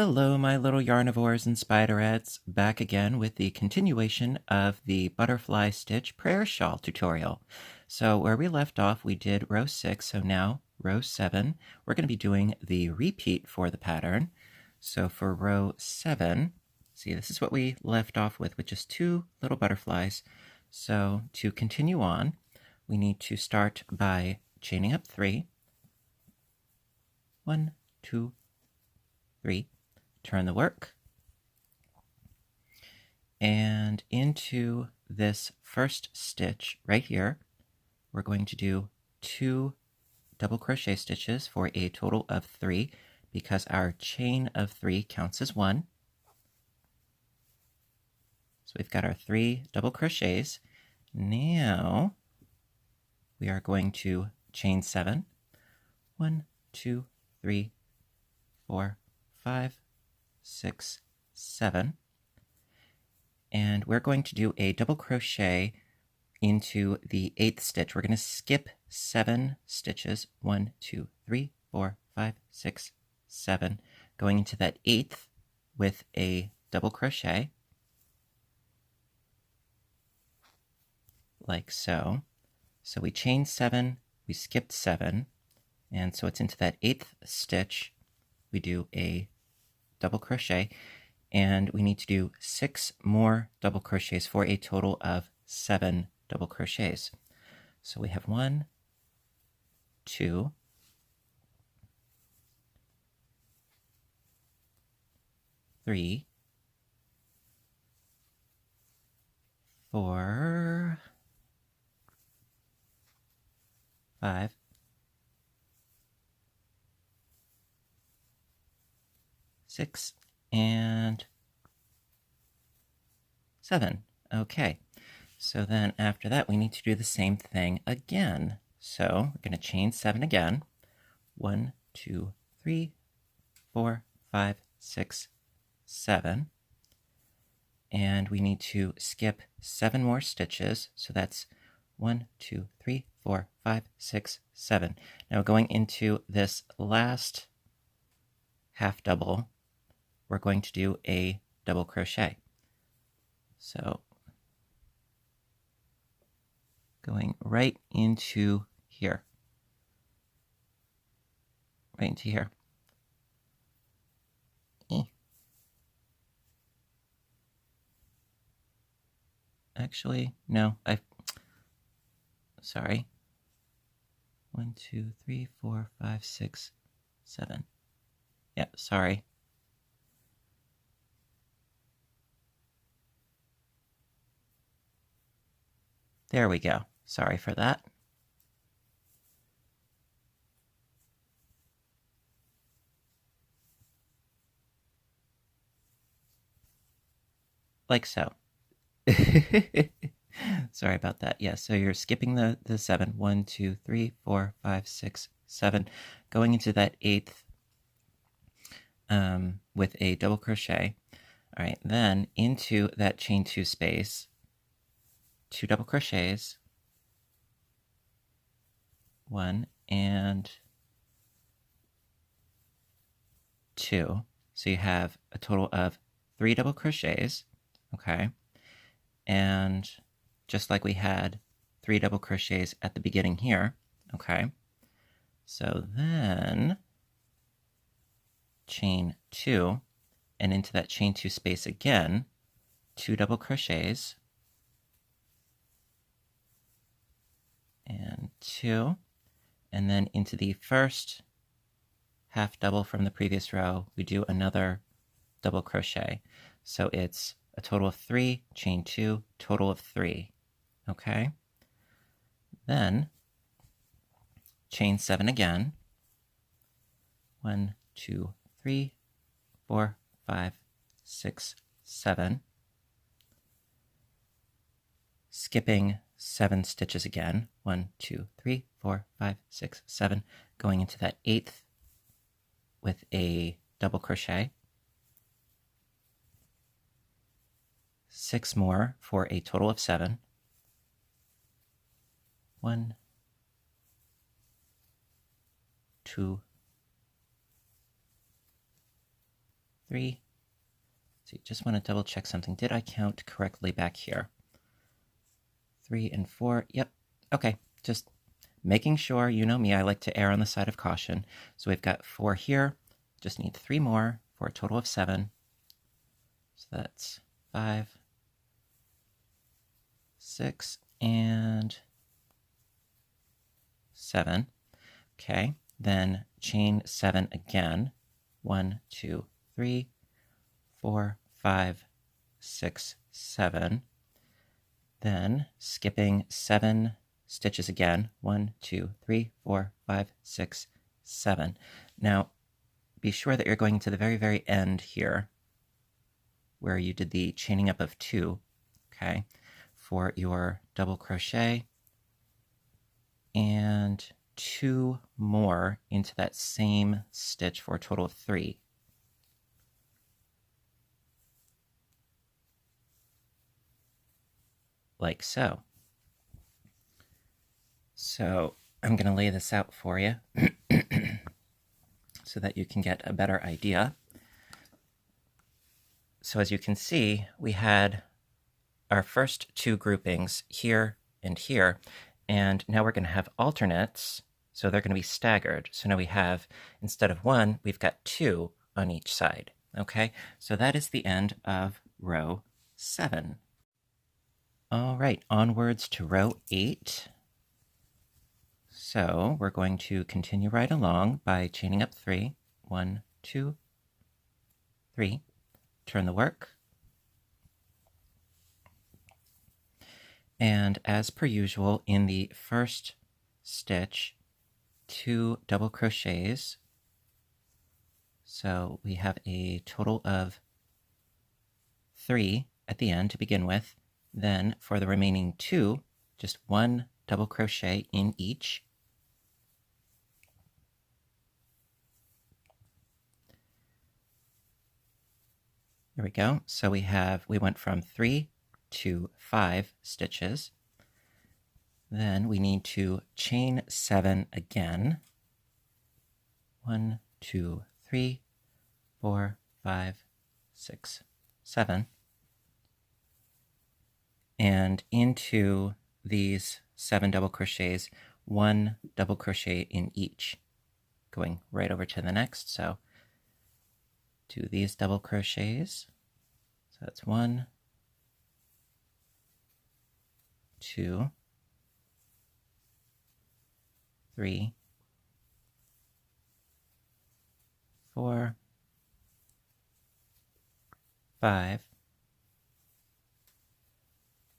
Hello, my little yarnivores and spiderettes, back again with the continuation of the butterfly stitch prayer shawl tutorial. So where we left off, we did row 6, so now row 7. We're going to be doing the repeat for the pattern. So for row 7, see, this is what we left off with just 2 little butterflies. So to continue on, we need to start by chaining up 3. 1, 2, 3. Turn the work, and into this first stitch right here, we're going to do 2 double crochet stitches for a total of 3 because our chain of 3 counts as 1. So we've got our 3 double crochets. Now we are going to chain 7. 1, 2, 3, 4, 5, 6, 7, and we're going to do a double crochet into the 8th stitch. We're going to skip 7 stitches, 1, 2, 3, 4, 5, 6, 7, going into that 8th with a double crochet, like so. So we chained 7, we skipped 7, and so it's into that 8th stitch. We do a double crochet, and we need to do 6 more double crochets for a total of 7 double crochets. So we have 1, 2, 3, 4, 5, 6, and 7. Okay, so then after that we need to do the same thing again. So we're going to chain 7 again. 1, 2, 3, 4, 5, 6, 7. And we need to skip 7 more stitches. So that's 1, 2, 3, 4, 5, 6, 7. Now going into this last half double, we're going to do a double crochet. So going right into here. Right into here. Actually, no, sorry. 1, 2, 3, 4, 5, 6, 7. Yeah, sorry. There we go. Sorry for that. Like so. Sorry about that. Yeah, so you're skipping the 7. 1, 2, 3, 4, 5, 6, 7. Going into that 8th with a double crochet. All right, then into that chain 2 space, 2 double crochets, 1 and 2. So you have a total of 3 double crochets, okay? And just like we had 3 double crochets at the beginning here, okay? So then chain 2, and into that chain 2 space again, 2 double crochets, and 2, and then into the first half double from the previous row, we do another double crochet. So it's a total of 3, chain 2, total of 3, okay? Then chain 7 again. 1, 2, 3, 4, 5, 6, 7. Skipping 7 stitches again. 1, 2, 3, 4, 5, 6, 7. Going into that 8th with a double crochet. 6 more for a total of 7. 1, 2, 3. So you just want to double check something. Did I count correctly back here? 3 and 4. Yep. Okay. Just making sure. You know me, I like to err on the side of caution. So we've got 4 here. Just need 3 more for a total of 7. So that's 5, 6, and 7. Okay. Then chain 7 again. 1, 2, 3, 4, 5, 6, 7. Then skipping 7 stitches again. 1, 2, 3, 4, 5, 6, 7. Now, be sure that you're going to the very, very end here, where you did the chaining up of 2, okay, for your double crochet, and 2 more into that same stitch for a total of 3. Like so. So I'm going to lay this out for you so that you can get a better idea. So as you can see, we had our first 2 groupings here and here, and now we're going to have alternates, so they're going to be staggered. So now we have, instead of 1, we've got 2 on each side. Okay, so that is the end of row 7. All right, onwards to row 8. So we're going to continue right along by chaining up 3. 1, 2, 3. Turn the work. And as per usual, in the first stitch, 2 double crochets. So we have a total of 3 at the end to begin with. Then for the remaining 2, just 1 double crochet in each. There we go. So we went from 3 to 5 stitches. Then we need to chain 7 again. 1, 2, 3, 4, 5, 6, 7. And into these 7 double crochets, 1 double crochet in each, going right over to the next. So do these double crochets. So that's 1, 2, 3, 4, 5,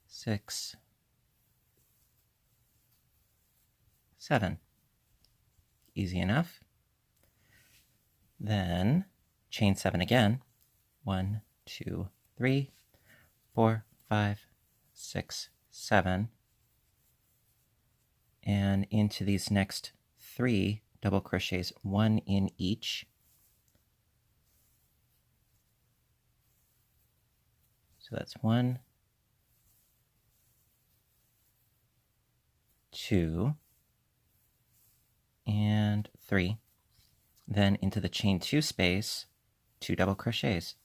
6, 7. Easy enough. Then chain 7 again. 1, 2, 3, 4, 5, 6, 7. And into these next 3 double crochets, 1 in each. So that's 1, 2, and 3. Then into the chain 2 space, 2 double crochets.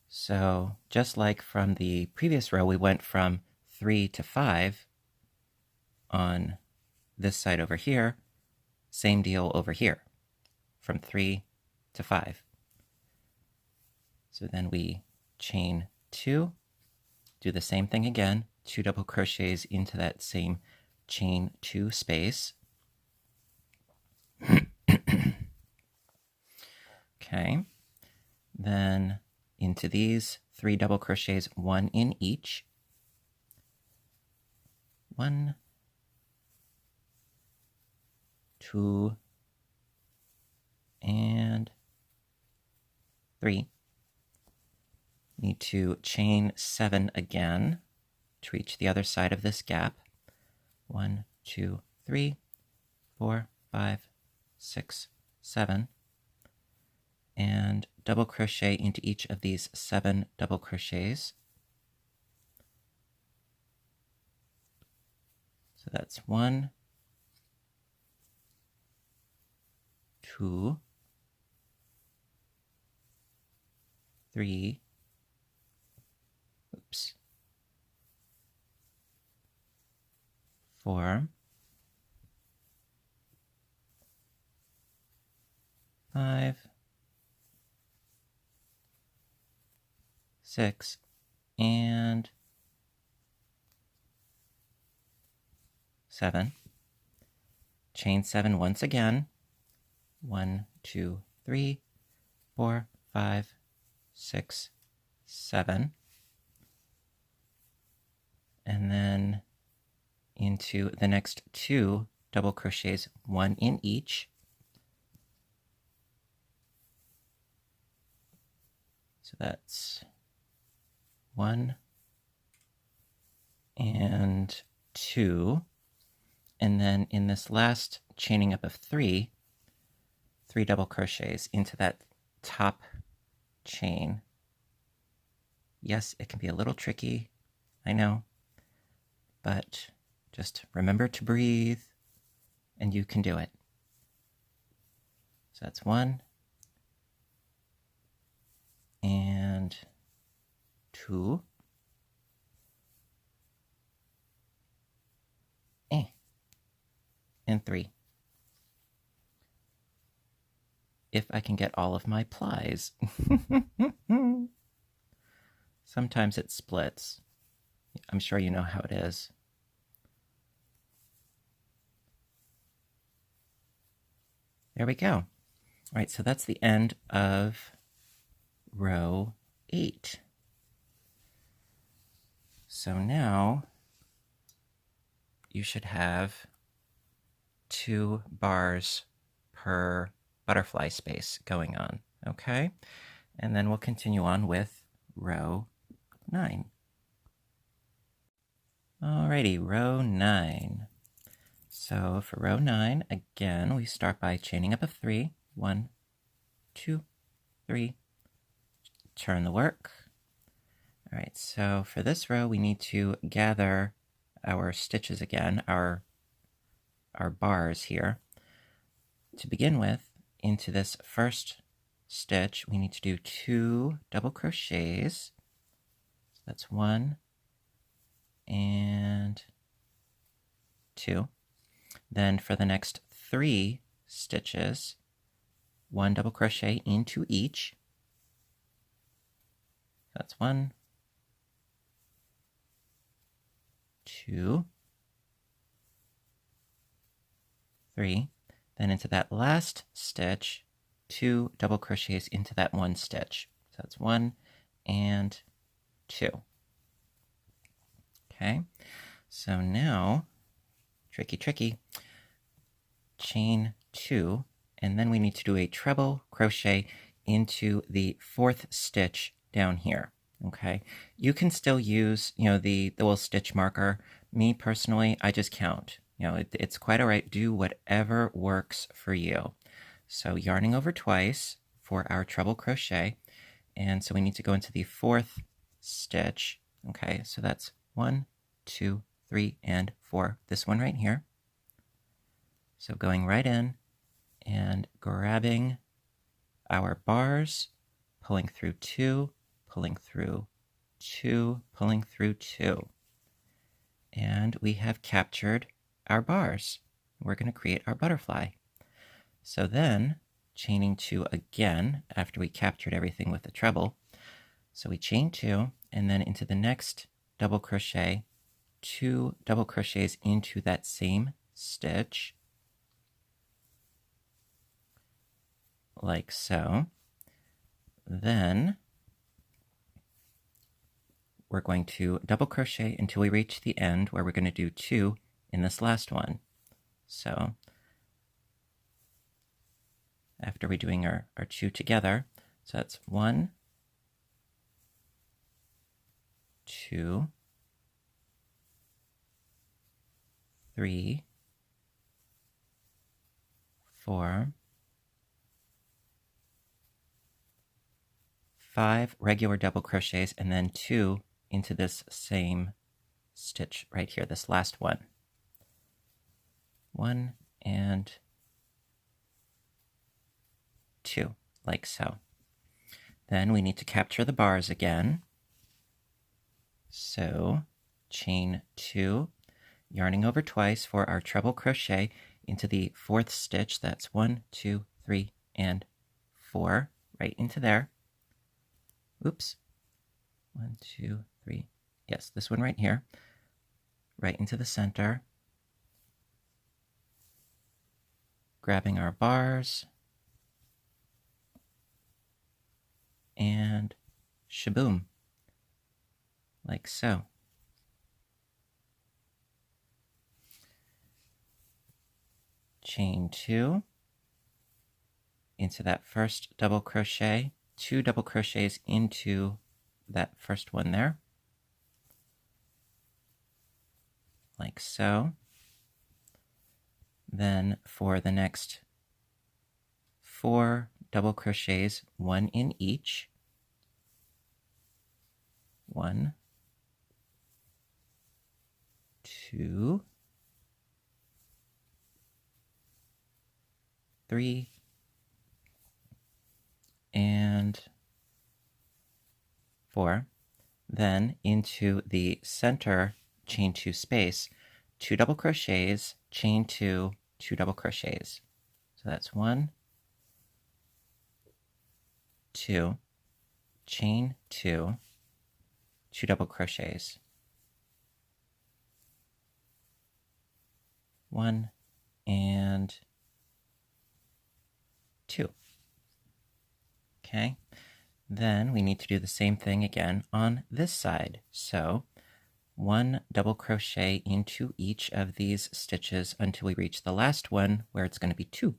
So just like from the previous row, we went from 3 to 5 on this side over here. Same deal over here, from 3 to 5. So then we chain 2, do the same thing again, 2 double crochets into that same chain 2 space. Okay, then into these 3 double crochets, 1 in each. 1, 2, and 3. Need to chain 7 again to reach the other side of this gap. 1, 2, 3, 4, 5, 6, 7. And double crochet into each of these 7 double crochets. So that's 1, 2, 3, oops, 4, 5, 6, and 7. Chain 7 once again. 1, 2, 3, 4, 5, 6, 7. And then into the next 2 double crochets, 1 in each. So that's 1 and 2. And then in this last chaining up of 3 double crochets into that top chain. Yes, it can be a little tricky, I know, but just remember to breathe and you can do it. So that's 1 and 2. And 3. If I can get all of my plies. Sometimes it splits. I'm sure you know how it is. There we go. All right, so that's the end of row 8. So now you should have 2 bars per butterfly space going on, okay? And then we'll continue on with row 9. Alrighty, row 9. So for row 9, again, we start by chaining up of 3. 1, 2, 3. Turn the work. All right, so for this row, we need to gather our stitches again, our bars here. To begin with, into this first stitch, we need to do 2 double crochets. So that's 1 and 2. Then for the next 3 stitches, 1 double crochet into each. That's 1, 2, 3. Then into that last stitch, 2 double crochets into that 1 stitch. So that's 1 and 2. Okay, so now, tricky, chain 2, and then we need to do a treble crochet into the 4th stitch down here. Okay, you can still use, the little stitch marker. Me personally, I just count. It's quite all right. Do whatever works for you. So yarning over twice for our treble crochet. And so we need to go into the 4th stitch. Okay, so that's 1, 2, 3, and 4. This one right here. So going right in and grabbing our bars, pulling through 2, pulling through 2, pulling through 2. And we have captured our bars. We're going to create our butterfly. So then, chaining 2 again after we captured everything with the treble. So we chain 2, and then into the next double crochet, 2 double crochets into that same stitch, like so. Then we're going to double crochet until we reach the end, where we're going to do 2 in this last one. So after we're doing our 2 together, so that's 1, 2, 3, 4, 5 regular double crochets, and then 2 into this same stitch right here, this last one. 1 and 2, like so. Then we need to capture the bars again. So chain 2, yarning over twice for our treble crochet into the 4th stitch. That's 1, 2, 3, and 4, right into there. Oops. 1, 2, 3. Yes, this one right here. Right into the center. Grabbing our bars. And shaboom. Like so. Chain 2 into that first double crochet, 2 double crochets into that first one there, like so. Then for the next 4 double crochets, 1 in each. 1, 2, 3, and 4. Then into the center chain 2 space, 2 double crochets, chain 2, 2 double crochets. So that's 1, 2, chain 2, 2 double crochets. 1 and 2. Okay, then we need to do the same thing again on this side. So 1 double crochet into each of these stitches until we reach the last one where it's going to be 2.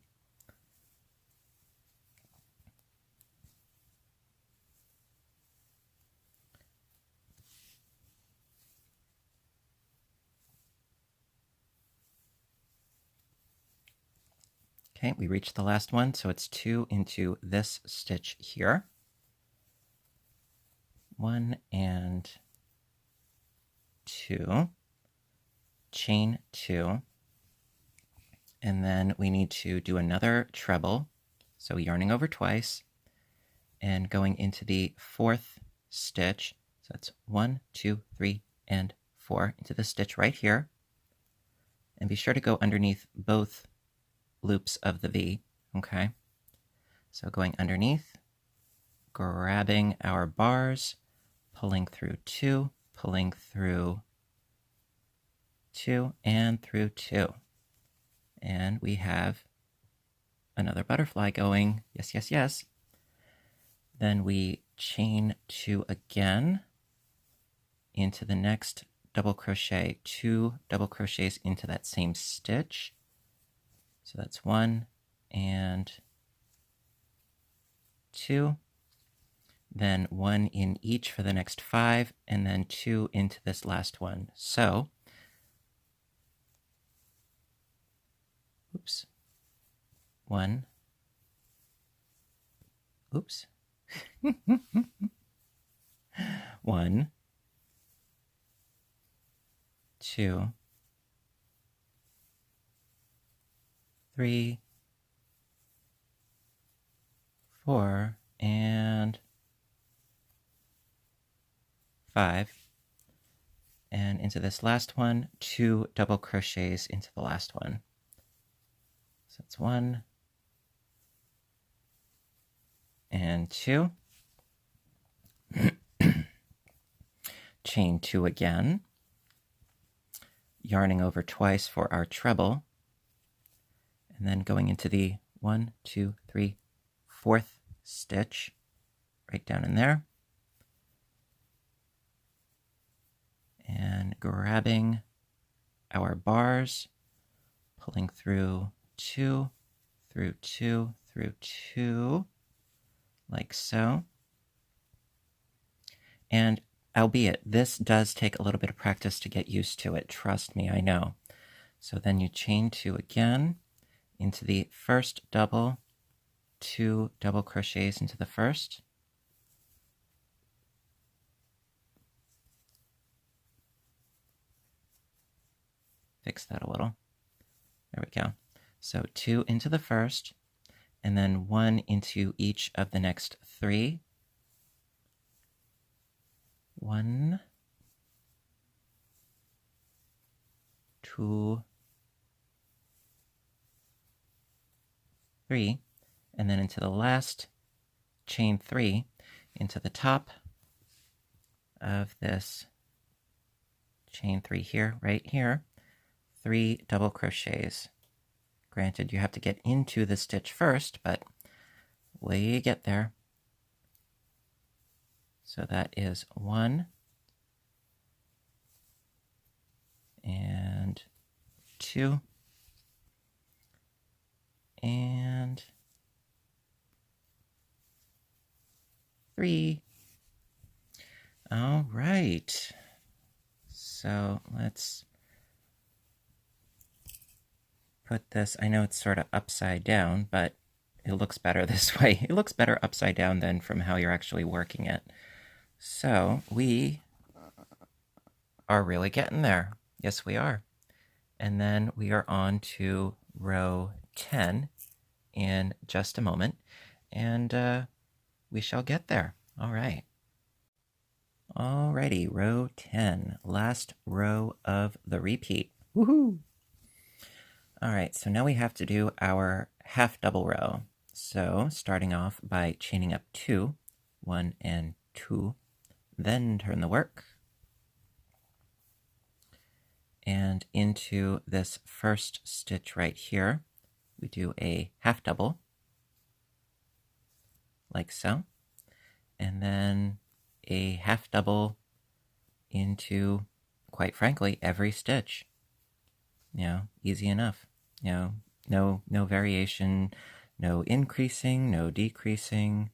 Okay, we reached the last one, so it's 2 into this stitch here. 1 and 2, chain 2, and then we need to do another treble, so yarning over twice, and going into the 4th stitch, so that's 1, 2, 3, and 4, into the stitch right here, and be sure to go underneath both loops of the V, okay? So going underneath, grabbing our bars, pulling through 2, pulling through 2, and through 2. And we have another butterfly going. Yes, yes, yes. Then we chain 2 again into the next double crochet, 2 double crochets into that same stitch. So that's 1 and 2. Then 1 in each for the next 5, and then 2 into this last one. So, oops, 1, oops, 1, 2, 3, 4, and 5, and into this last one, 2 double crochets into the last one. So that's 1 and 2. Chain 2 again, yarning over twice for our treble, and then going into the 1, 2, 3, 4th stitch right down in there, and grabbing our bars, pulling through 2, through 2, through 2, like so. And albeit this does take a little bit of practice to get used to it, trust me, I know. So then you chain 2 again into the first double, 2 double crochets into the first, fix that a little. There we go. So 2 into the first, and then 1 into each of the next 3, 1, 2, 3, and then into the last chain 3 into the top of this chain 3 here, right here, 3 double crochets. Granted, you have to get into the stitch first, but we get there. So that is 1 and 2 and 3. All right. So let's put this, I know it's sort of upside down, but it looks better this way. It looks better upside down than from how you're actually working it. So we are really getting there. Yes, we are. And then we are on to row 10 in just a moment, and we shall get there. All right. Alrighty, row 10, last row of the repeat. Woohoo! All right, so now we have to do our half double row. So starting off by chaining up 2, 1 and 2, then turn the work. And into this first stitch right here, we do a half double, like so. And then a half double into, quite frankly, every stitch. You know, easy enough. You know, no variation, no increasing, no decreasing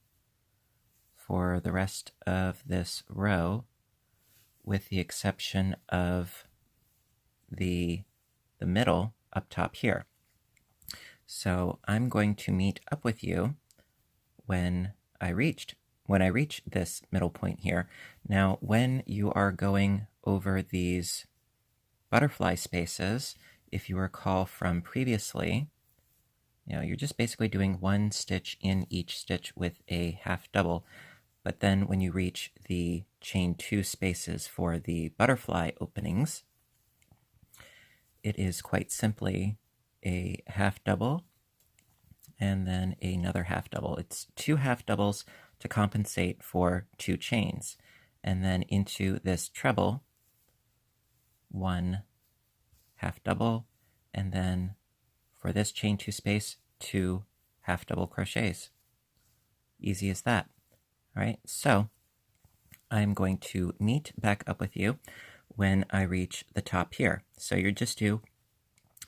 for the rest of this row, with the exception of the middle up top here. So I'm going to meet up with you when I reach this middle point here. Now, when you are going over these butterfly spaces, if you recall from previously, you know, you're just basically doing 1 stitch in each stitch with a half double. But then when you reach the chain 2 spaces for the butterfly openings, it is quite simply a half double and then another half double. It's 2 half doubles to compensate for 2 chains. And then into this treble, 1 half double, and then for this chain 2 space, 2 half double crochets. Easy as that. All right, so I'm going to meet back up with you when I reach the top here. So you just do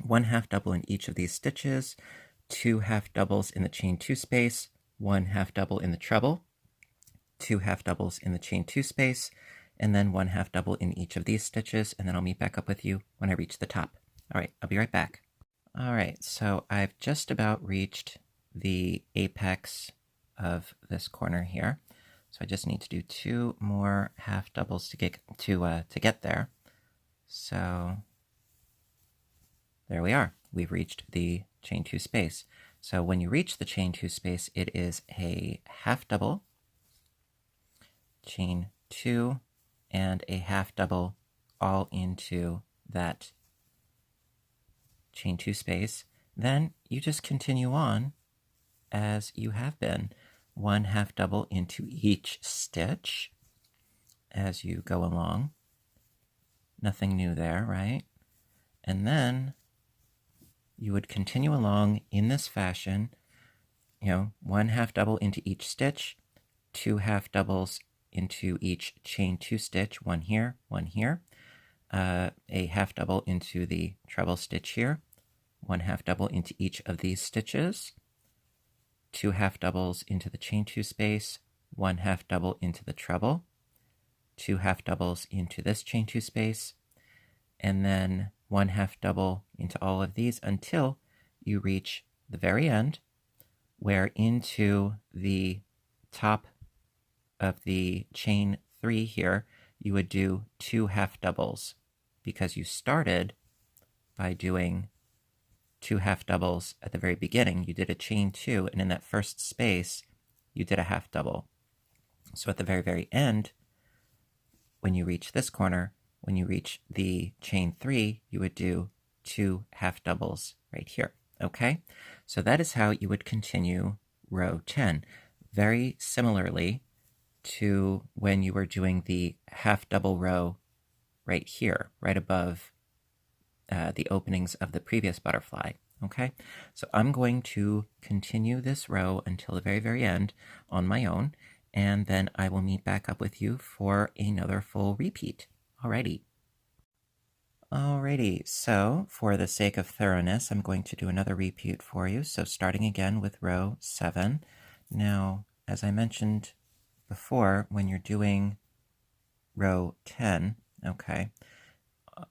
1 half double in each of these stitches, 2 half doubles in the chain 2 space, 1 half double in the treble, 2 half doubles in the chain 2 space, and then 1 half double in each of these stitches, and then I'll meet back up with you when I reach the top. All right, I'll be right back. All right, so I've just about reached the apex of this corner here. So I just need to do 2 more half doubles to get there. So there we are. We've reached the chain 2 space. So when you reach the chain 2 space, it is a half double, chain 2, and a half double all into that chain 2 space. Then you just continue on as you have been. 1 half double into each stitch as you go along. Nothing new there, right? And then you would continue along in this fashion, you know, 1 half double into each stitch, 2 half doubles into each chain 2 stitch, 1 here, 1 here, a half double into the treble stitch here, 1 half double into each of these stitches, 2 half doubles into the chain 2 space, 1 half double into the treble, 2 half doubles into this chain 2 space, and then 1 half double into all of these until you reach the very end, where into the top of the chain 3 here, you would do 2 half doubles, because you started by doing 2 half doubles at the very beginning. You did a chain 2, and in that first space, you did a half double. So at the very, very end, when you reach this corner, when you reach the chain 3, you would do 2 half doubles right here. Okay, so that is how you would continue row 10. Very similarly to when you were doing the half double row right here, right above the openings of the previous butterfly. Okay, so I'm going to continue this row until the very, very end on my own, and then I will meet back up with you for another full repeat. Alrighty. Alrighty, so for the sake of thoroughness, I'm going to do another repeat for you. So starting again with row 7. Now, as I mentioned before, when you're doing row 10, okay,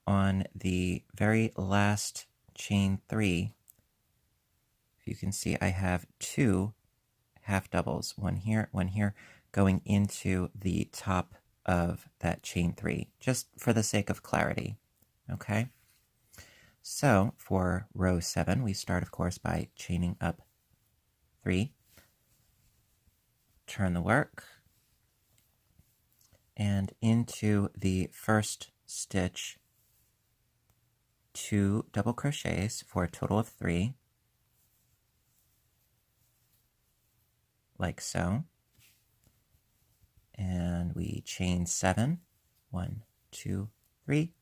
on the very last chain 3, you can see I have 2 half doubles, one here, going into the top of that chain 3, just for the sake of clarity. Okay, so for row 7, we start, of course, by chaining up 3, turn the work, and into the first stitch, 2 double crochets for a total of 3, like so, and we chain 7, 1, 2, 3,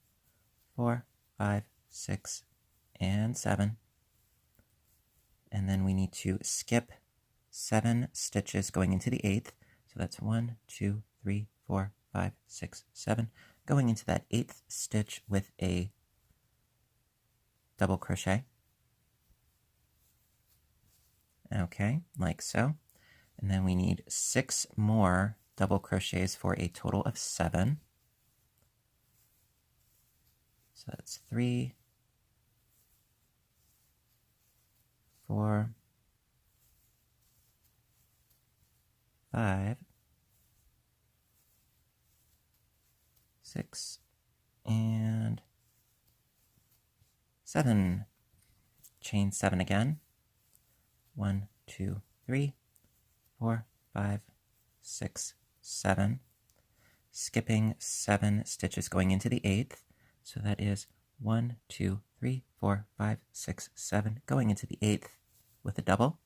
4, 5, 6, and 7. And then we need to skip 7 stitches going into the 8th. So that's 1, 2, 3, 4, 5, 6, 7. Going into that 8th stitch with a double crochet. Okay, like so. And then we need 6 more double crochets for a total of 7. So that's 3, 4, 5, 6, and 7. Chain 7 again. 1, 2, 3, 4, 5, 6, 7. Skipping 7 stitches going into the 8th. So that is 1, 2, 3, 4, 5, 6, 7, going into the 8th with a double,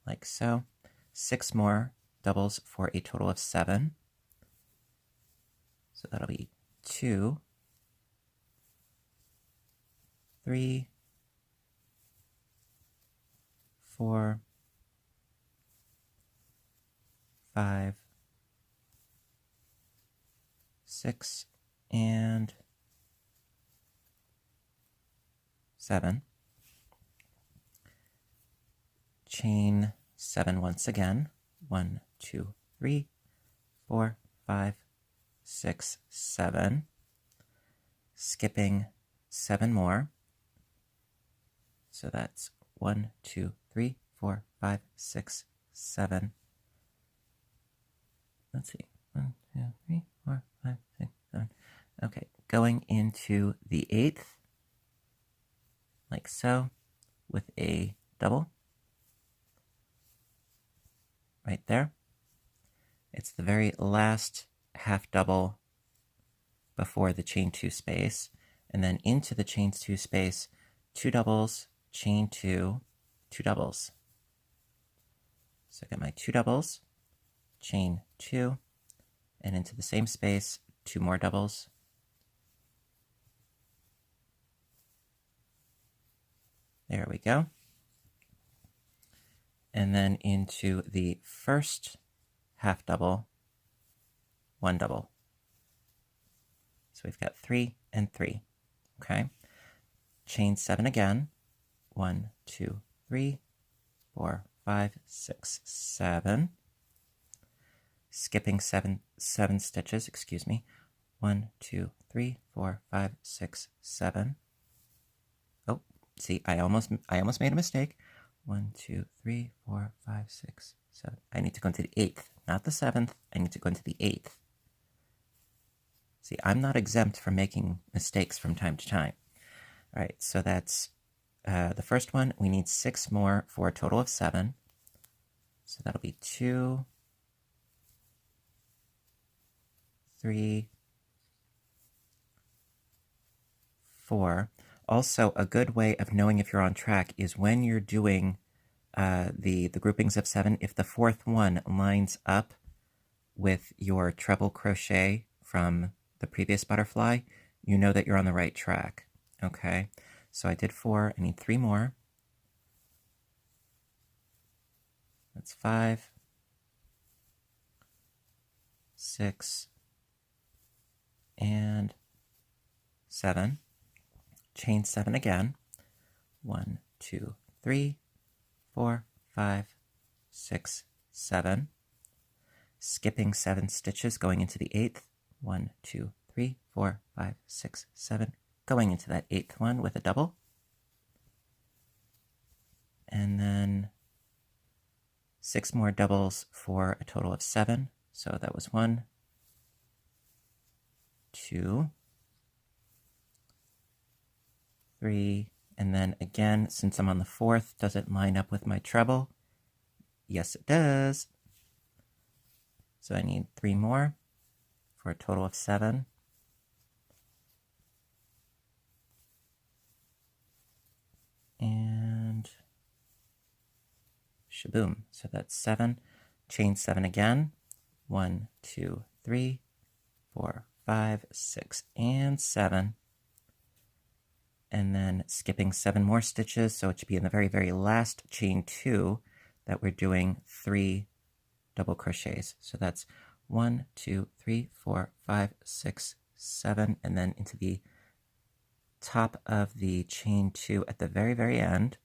like so. 6 more doubles for a total of 7. So that'll be 2, 3, 4, 5, 6, and 7. Chain 7 once again. 1, 2, 3, 4, 5, 6, 7. Skipping 7 more. So that's 1, 2, 3, 4, 5, 6, 7. Let's see. 1, 2, 3, 4, 5, 6, 7. Okay, going into the 8th, like so, with a double right there. It's the very last half double before the chain 2 space, and then into the chain 2 space, 2 doubles, chain 2, 2 doubles. So I got my 2 doubles, chain 2, and into the same space, 2 more doubles. There we go. And then into the first half double, 1 double. So we've got 3 and 3. Okay. Chain 7 again. 1, 2, 3, 4, 5, 6, 7. Skipping 7 stitches, excuse me. 1, 2, 3, 4, 5, 6, 7. Oh, see, I almost made a mistake. 1, 2, 3, 4, 5, 6, 7. I need to go into the 8th, not the 7th. I need to go into the 8th. See, I'm not exempt from making mistakes from time to time. All right, so that's the first one. We need 6 more for a total of 7. So that'll be 2, 3, 4. Also, a good way of knowing if you're on track is when you're doing the groupings of 7, if the fourth one lines up with your treble crochet from the previous butterfly, you know that you're on the right track. Okay, so I did 4, I need 3 more. That's 5, 6, and 7. Chain 7 again. 1, 2, 3, 4, 5, 6, 7. Skipping 7 stitches, going into the 8th. 1, 2, 3, 4, 5, 6, 7. Going into that 8th one with a double. And then 6 more doubles for a total of 7. So that was 1, 2, 3, and then again, since I'm on the 4th, does it line up with my treble? Yes, it does. So I need 3 more for a total of 7. And shaboom. So that's 7. Chain 7 again. 1, 2, 3, 4, 5, 6, and 7. And then skipping 7 more stitches, so it should be in the very, very last chain 2 that we're doing 3 double crochets. So that's 1, 2, 3, 4, 5, 6, 7, and then into the top of the chain 2 at the very, very end.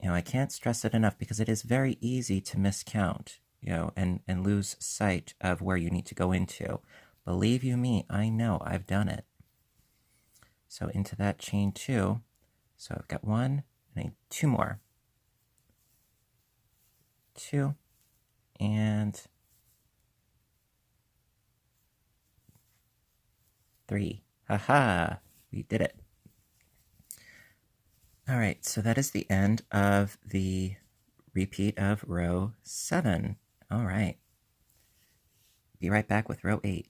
You know, I can't stress it enough because it is very easy to miscount, you know, and lose sight of where you need to go into. Believe you me, I know, I've done it. So into that chain 2, so I've got 1, I need 2 more. 2, and 3. Haha, we did it. All right, so that is the end of the repeat of row 7. All right. Be right back with row 8.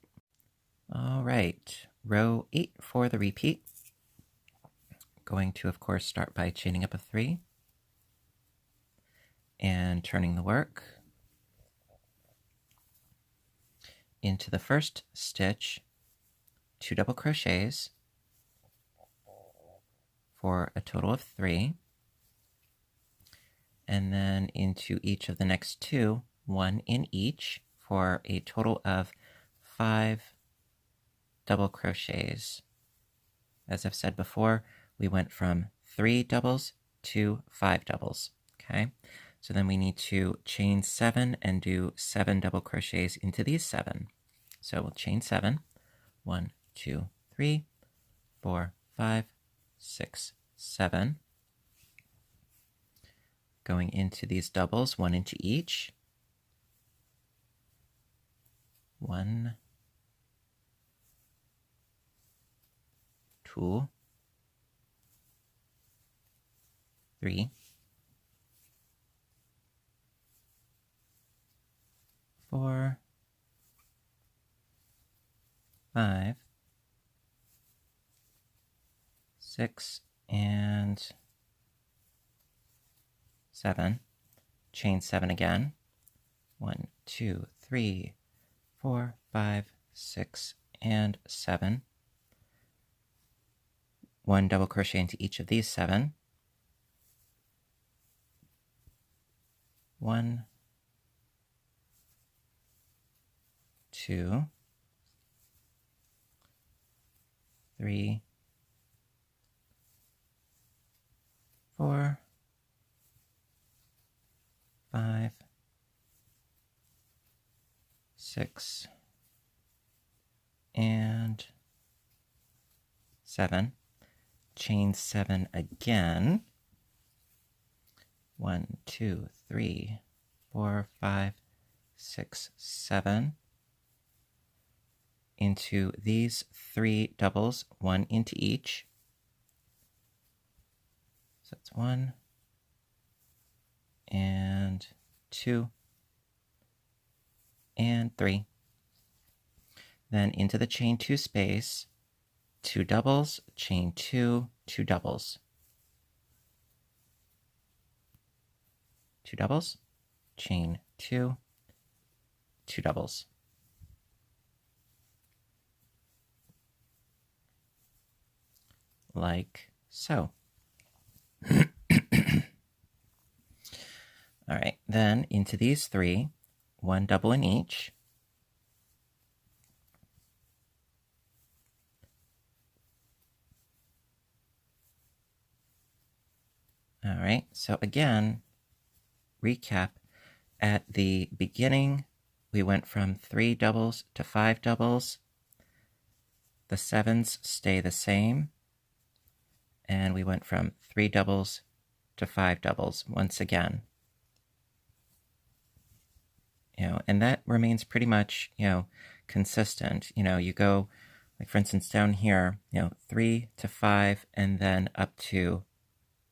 All right, row 8 for the repeat. Going to, of course, start by chaining up a 3 and turning the work. Into the first stitch, 2 double crochets for a total of 3. And then into each of the next 2, 1 in each, for a total of 5 double crochets. As I've said before, we went from 3 doubles to 5 doubles, okay? So then we need to chain 7 and do 7 double crochets into these 7. So we'll chain 7. 1, 2, 3, 4, 5, 6, 7. Going into these doubles, 1 into each. 1, 2, 3, 4, 5, 6, and 7. Chain 7 again. 1, 2, 3, 4, 5, 6, and 7. 1 double crochet into each of these 7. 1, 2, 3, 4, 5, 6, and 7. Chain 7 again. 1, 2, 3, 4, 5, 6, 7. Into these 3 doubles, 1 into each. So that's 1 and 2 and and 3. Then into the chain 2 space, 2 doubles, chain 2, 2 doubles. 2 doubles, chain 2, 2 doubles. Like so. All right, then into these 3, 1 double in each. All right, so again, recap. At the beginning, we went from 3 doubles to 5 doubles. The 7s stay the same. And we went from 3 doubles to 5 doubles once again. And that remains pretty much, consistent. You go, like for instance, down here, 3 to 5 and then up to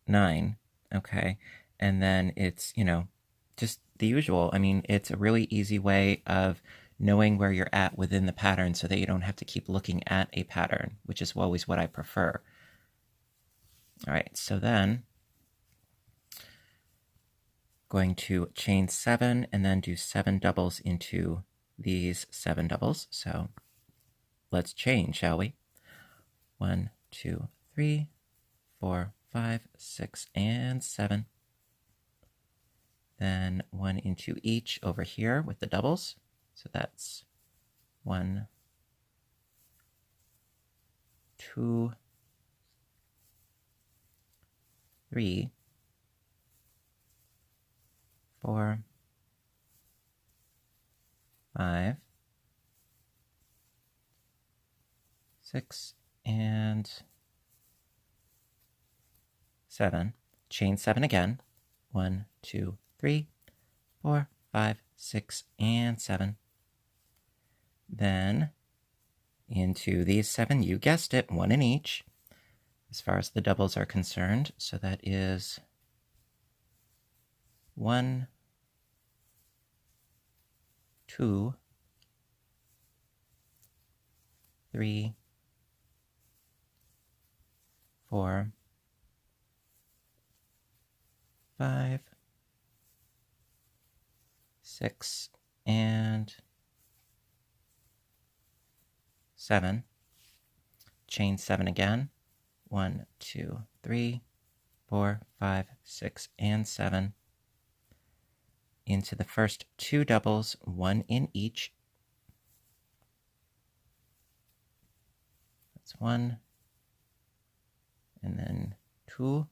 9, okay? And then it's, just the usual. I mean, it's a really easy way of knowing where you're at within the pattern so that you don't have to keep looking at a pattern, which is always what I prefer. All right, so then going to chain 7 and then do 7 doubles into these 7 doubles. So let's chain, shall we? 1, 2, 3, 4, 5, 6, and 7. Then 1 into each over here with the doubles. So that's 1, 2, 3, 4, 5, 6, and 7. Chain 7 again. 1, 2, 3, 4, 5, 6, and 7. Then into these 7, you guessed it, 1 in each, as far as the doubles are concerned. So that is 1, 2, 3, 4, 5, 6, and 7. Chain 7 again. 1, 2, 3, 4, 5, 6, and 7. Into the first 2 doubles, 1 in each. That's 1, and then 2.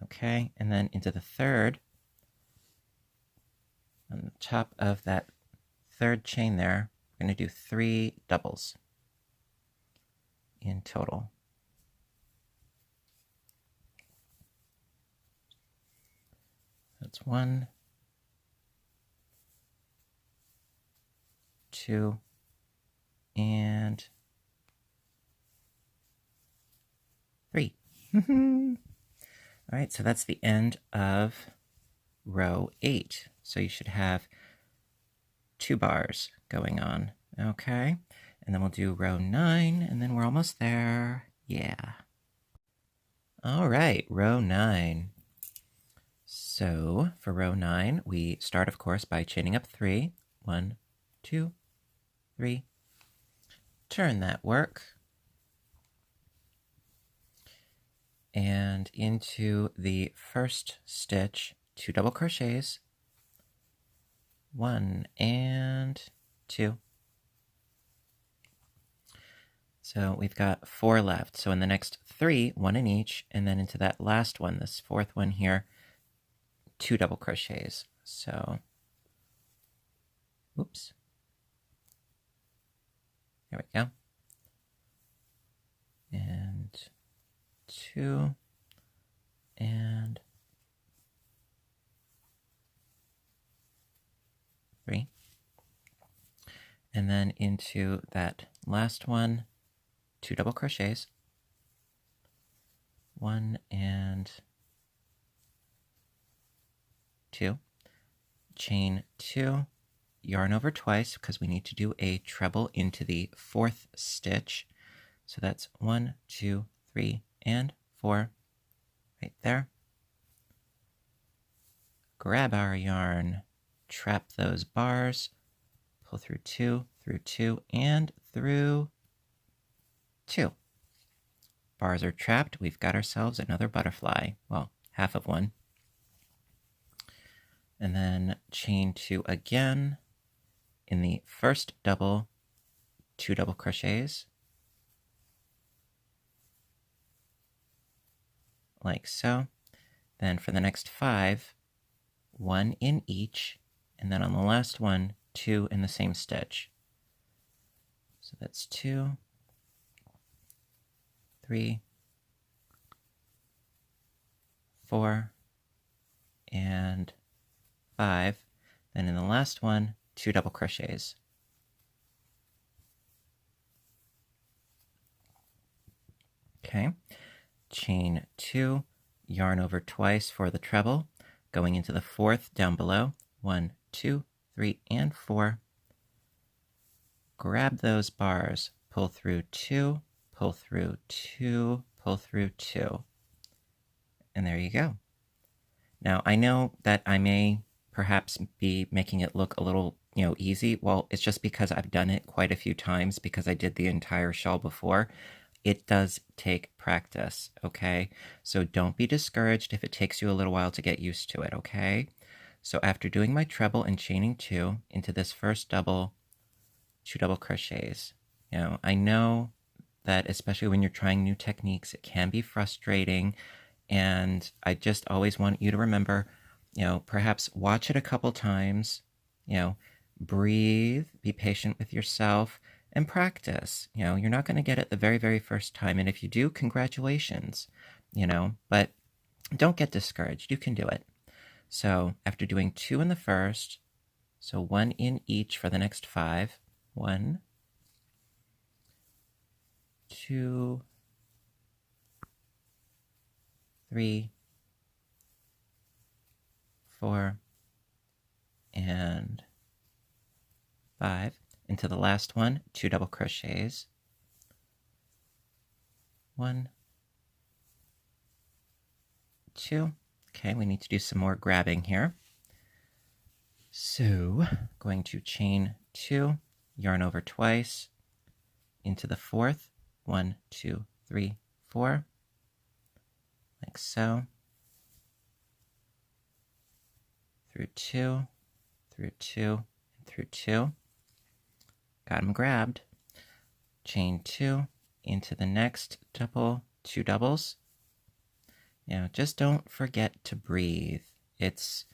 Okay, and then into the third, on the top of that third chain there, we're going to do 3 doubles in total. That's 1, 2, and 3. All right, so that's the end of row 8. So you should have 2 bars going on, okay? And then we'll do row 9, and then we're almost there. Yeah. All right, row 9. So for row 9, we start, of course, by chaining up 3. 1, 2, 3. Turn that work. And into the first stitch, 2 double crochets. 1 and 2. So we've got 4 left. So in the next 3, 1 in each, and then into that last one, this 4th one here, 2 double crochets. So, oops. There we go. And 2, and 3. And then into that last one, 2 double crochets. 1 and 2. chain 2, yarn over twice because we need to do a treble into the 4th stitch. So that's 1, 2, 3, and 4 right there. Grab our yarn, trap those bars, pull through 2, and through 2. Bars are trapped. We've got ourselves another butterfly. Well, half of one. And then chain 2 again. In the first double, 2 double crochets. Like so. Then for the next 5, 1 in each. And then on the last one, 2 in the same stitch. So that's 2, 3, 4, and 5. Then in the last one, 2 double crochets. Okay, chain 2, yarn over twice for the treble, going into the 4th down below. 1, 2, 3, and 4. Grab those bars, pull through 2, pull through 2, pull through 2. And there you go. Now, I know that I may perhaps be making it look a little, easy. Well, it's just because I've done it quite a few times because I did the entire shawl before. It does take practice, okay? So don't be discouraged if it takes you a little while to get used to it, okay? So after doing my treble and chaining 2 into this first double, 2 double crochets. I know that especially when you're trying new techniques, it can be frustrating. And I just always want you to remember, perhaps watch it a couple times, breathe, be patient with yourself, and practice. You're not going to get it the very, very first time. And if you do, congratulations, but don't get discouraged. You can do it. So after doing 2 in the first, so 1 in each for the next 5, 1, 2, 3, 4, and 5. Into the last one, 2 double crochets. 1, 2. Okay, we need to do some more grabbing here. So, going to chain 2, yarn over twice, into the 4th, 1, 2, 3, 4, like so, through 2, through 2, and through 2. Got them grabbed. Chain 2 into the next double, 2 doubles. Just don't forget to breathe. It's,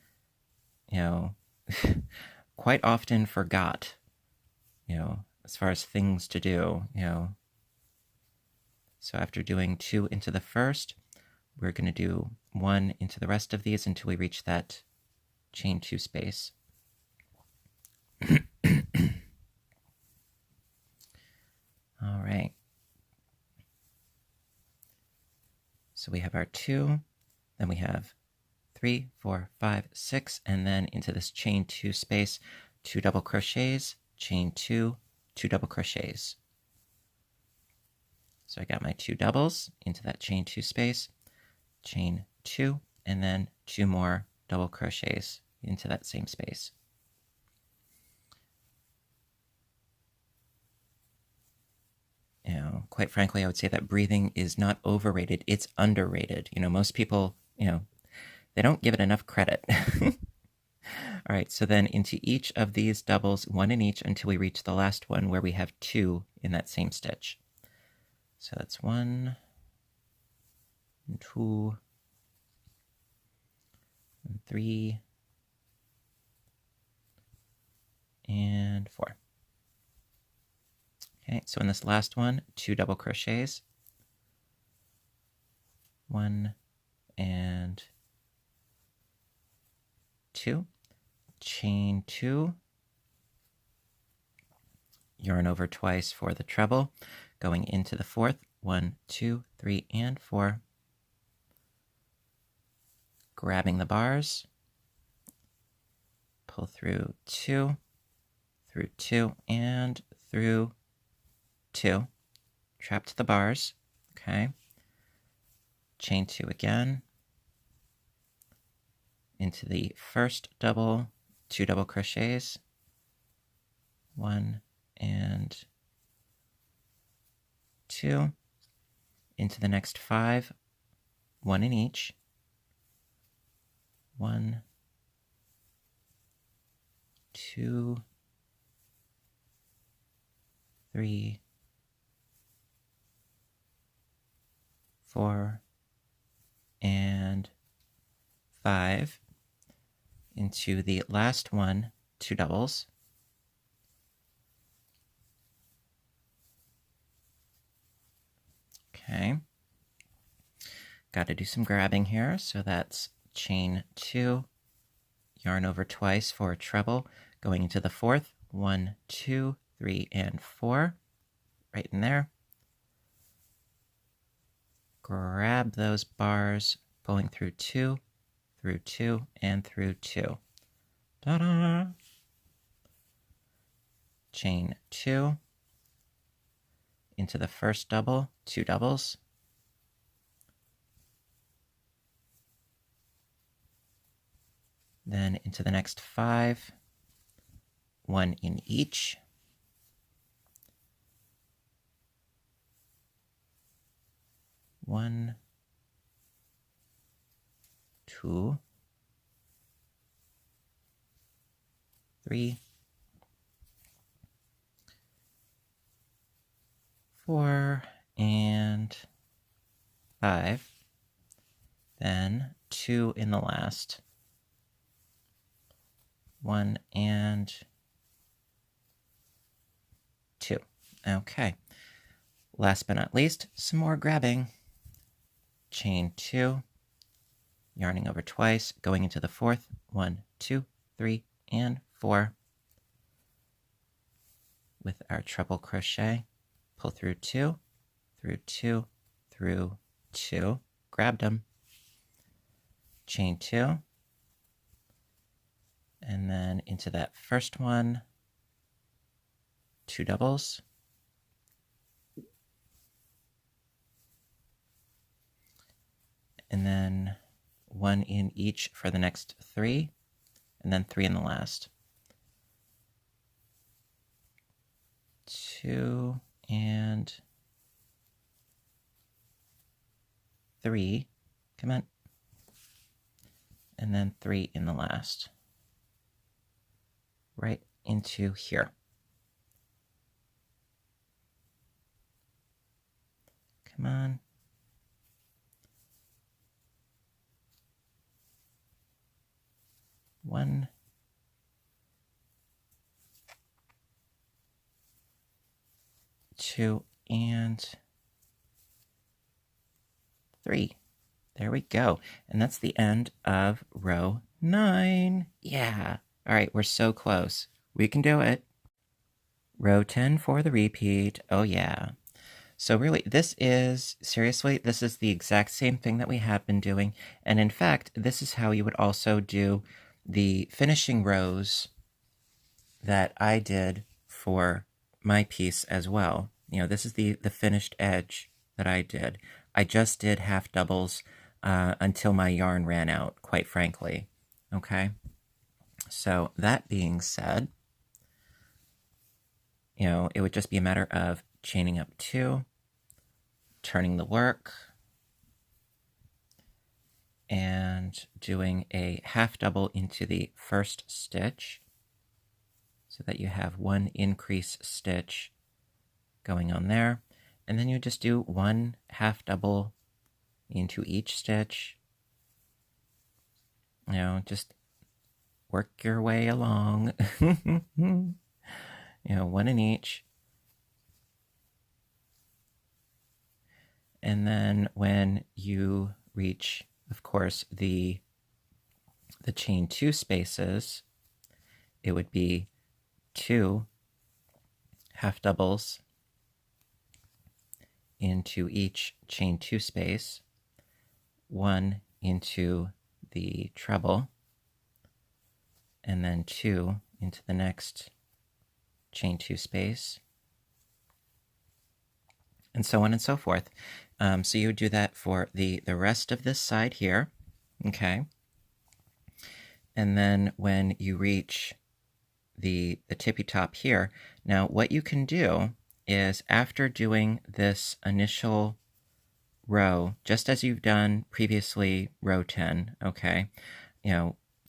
quite often forgot, as far as things to do, So after doing 2 into the first, we're going to do 1 into the rest of these until we reach that chain 2 space. All right. So we have our 2, then we have 3, 4, 5, 6, and then into this chain 2 space, 2 double crochets, chain 2, 2 double crochets. So I got my 2 doubles into that chain 2 space, chain 2, and then 2 more double crochets into that same space. Quite frankly, I would say that breathing is not overrated, it's underrated. Most people, they don't give it enough credit. All right, so then into each of these doubles, 1 in each until we reach the last one where we have 2 in that same stitch. So that's 1, and 2, and 3, and 4. Okay, so in this last one, 2 double crochets, 1 and 2, chain 2, yarn over twice for the treble, going into the 4th, 1, 2, 3, and 4, grabbing the bars, pull through 2, through 2, and through 2. Trap to the bars, okay. Chain 2 again, into the first double, 2 double crochets, 1 and 2, into the next 5, 1 in each, 1, 2, 3, 4, and 5, into the last one, 2 doubles, okay. Got to do some grabbing here, so that's chain 2, yarn over twice for a treble, going into the 4th, 1, 2, 3, and 4, right in there. Grab those bars, pulling through 2, and through 2. Ta-da! Chain 2, into the first double, 2 doubles, then into the next 5, 1 in each, 1, 2, 3, 4, and 5, then 2 in the last, 1 and 2. Okay. Last but not least, some more grabbing. Chain 2, yarning over twice, going into the 4th, 1, 2, 3, and 4. With our treble crochet, pull through 2, through 2, through 2, grabbed them. Chain 2, and then into that first one, 2 doubles, and then 1 in each for the next 3, and then 3 in the last. 2 and 3, come on, and then 3 in the last, right into here. Come on. One, 2, and 3. There we go. And that's the end of row 9. Yeah. All right, we're so close. We can do it. Row 10 for the repeat. Oh, yeah. So really, this is the exact same thing that we have been doing. And in fact, this is how you would also do the finishing rows that I did for my piece as well. You know, this is the finished edge that I did. I just did half doubles until my yarn ran out, quite frankly. Okay? So that being said, you know, it would just be a matter of chaining up 2, turning the work, and doing a half double into the first stitch so that you have 1 increase stitch going on there. And then you just do 1 half double into each stitch. You know, just work your way along. You know, 1 in each. And then when you reach, of course, the chain 2 spaces, it would be 2 half doubles into each chain 2 space, 1 into the treble, and then 2 into the next chain 2 space, and so on and so forth. So you would do that for the rest of this side here, okay? And then when you reach the tippy top here, now what you can do is, after doing this initial row, just as you've done previously row 10, okay,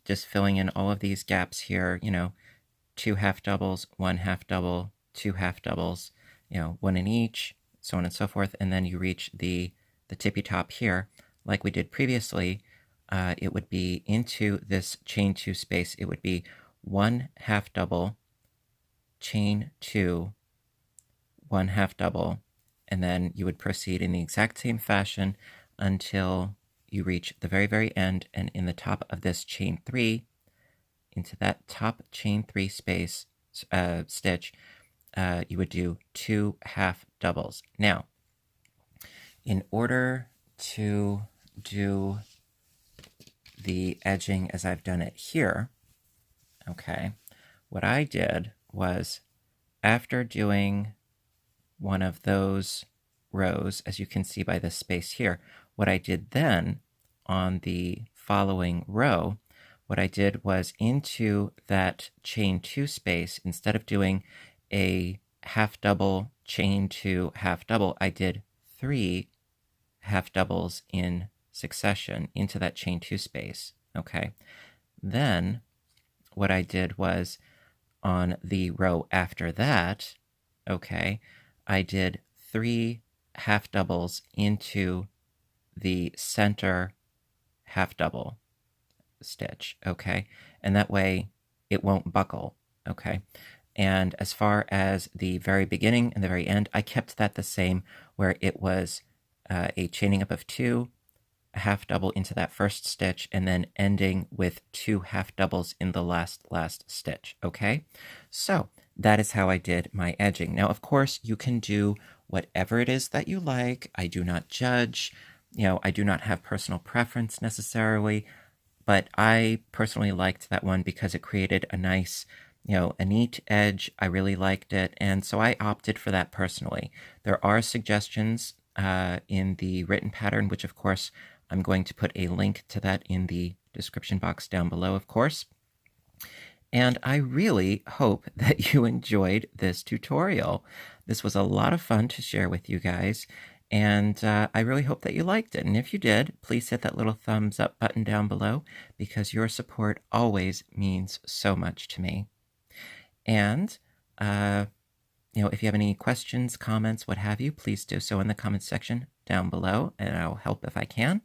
just filling in all of these gaps here, 2 half doubles, 1 half double, 2 half doubles, 1 in each, so on and so forth, and then you reach the tippy top here, like we did previously. It would be into this chain 2 space. It would be 1 half double, chain 2, 1 half double, and then you would proceed in the exact same fashion until you reach the very, very end, and in the top of this chain 3, into that top chain 3 space stitch, you would do 2 half doubles. Now, in order to do the edging as I've done it here, okay, what I did was, after doing one of those rows, as you can see by this space here, what I did then on the following row, what I did was, into that chain 2 space, instead of doing a half double, chain 2, half double, I did 3 half doubles in succession into that chain 2 space, okay? Then what I did was, on the row after that, okay, I did 3 half doubles into the center half double stitch, okay? And that way it won't buckle, okay? And as far as the very beginning and the very end, I kept that the same, where it was a chaining up of 2, a half double into that first stitch, and then ending with 2 half doubles in the last stitch, okay? So that is how I did my edging. Now, of course, you can do whatever it is that you like. I do not judge. I do not have personal preference necessarily, but I personally liked that one because it created a nice, a neat edge. I really liked it, and so I opted for that personally. There are suggestions in the written pattern, which of course I'm going to put a link to that in the description box down below, of course. And I really hope that you enjoyed this tutorial. This was a lot of fun to share with you guys, and I really hope that you liked it. And if you did, please hit that little thumbs up button down below, because your support always means so much to me. And if you have any questions, comments, what have you, please do so in the comments section down below, and I'll help if I can.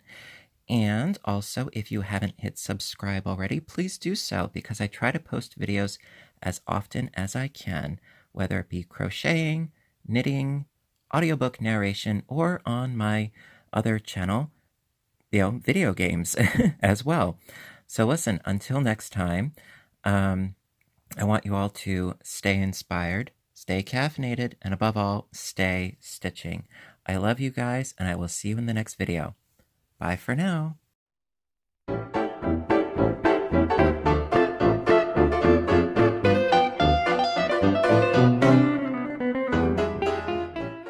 And also, if you haven't hit subscribe already, please do so, because I try to post videos as often as I can, whether it be crocheting, knitting, audiobook narration, or on my other channel, video games as well. So listen, until next time, I want you all to stay inspired, stay caffeinated, and above all, stay stitching. I love you guys, and I will see you in the next video. Bye for now.